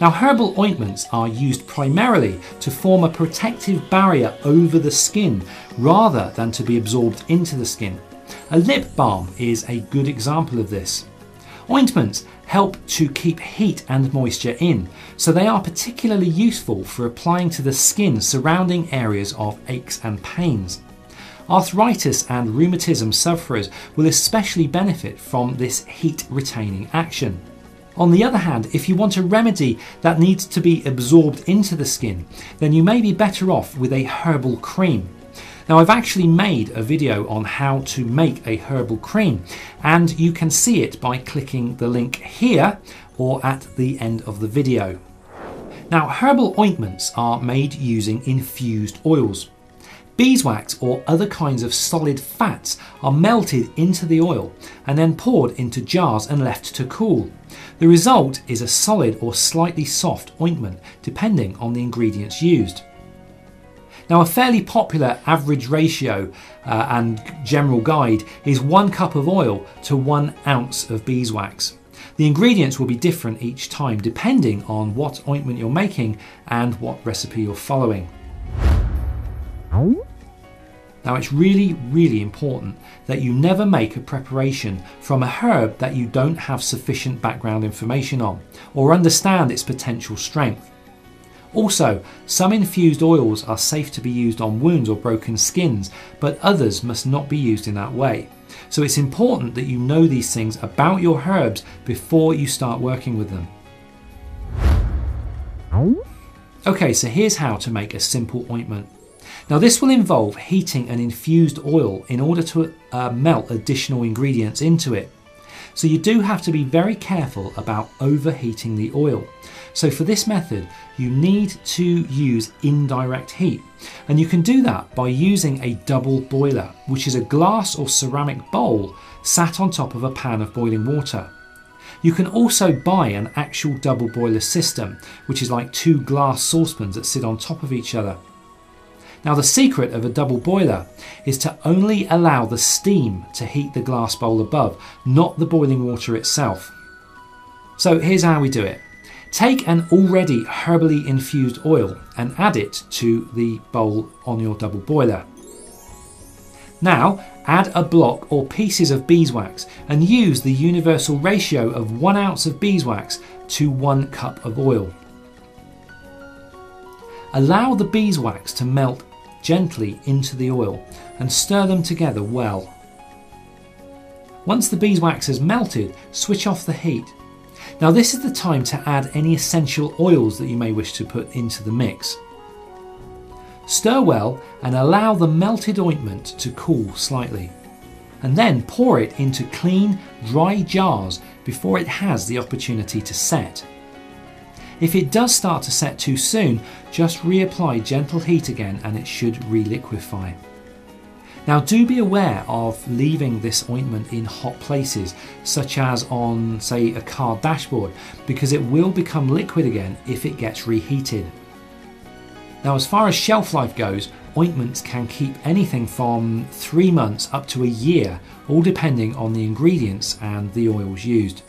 Now, herbal ointments are used primarily to form a protective barrier over the skin rather than to be absorbed into the skin. A lip balm is a good example of this. Ointments help to keep heat and moisture in, so they are particularly useful for applying to the skin surrounding areas of aches and pains. Arthritis and rheumatism sufferers will especially benefit from this heat retaining action. On the other hand, if you want a remedy that needs to be absorbed into the skin, then you may be better off with a herbal cream. Now, I've actually made a video on how to make a herbal cream, and you can see it by clicking the link here or at the end of the video. Now, herbal ointments are made using infused oils. Beeswax or other kinds of solid fats are melted into the oil and then poured into jars and left to cool. The result is a solid or slightly soft ointment, depending on the ingredients used. Now, a fairly popular average ratio and general guide is 1 cup of oil to 1 ounce of beeswax. The ingredients will be different each time depending on what ointment you're making and what recipe you're following. Now, it's really important that you never make a preparation from a herb that you don't have sufficient background information on or understand its potential strength. Also, some infused oils are safe to be used on wounds or broken skins, but others must not be used in that way. So it's important that you know these things about your herbs before you start working with them. Okay, so here's how to make a simple ointment. Now, this will involve heating an infused oil in order to melt additional ingredients into it. So you do have to be very careful about overheating the oil. So for this method, you need to use indirect heat. And you can do that by using a double boiler, which is a glass or ceramic bowl sat on top of a pan of boiling water. You can also buy an actual double boiler system, which is like 2 glass saucepans that sit on top of each other. Now, the secret of a double boiler is to only allow the steam to heat the glass bowl above, not the boiling water itself. So here's how we do it. Take an already herbally infused oil and add it to the bowl on your double boiler. Now, add a block or pieces of beeswax and use the universal ratio of 1 ounce of beeswax to 1 cup of oil. Allow the beeswax to melt gently into the oil and stir them together well. Once the beeswax has melted, switch off the heat. Now, this is the time to add any essential oils that you may wish to put into the mix. Stir well and allow the melted ointment to cool slightly, and then pour it into clean, dry jars before it has the opportunity to set. If it does start to set too soon, just reapply gentle heat again and it should reliquefy. Now, do be aware of leaving this ointment in hot places, such as on, say, a car dashboard, because it will become liquid again if it gets reheated. Now, as far as shelf life goes, ointments can keep anything from 3 months up to a year, all depending on the ingredients and the oils used.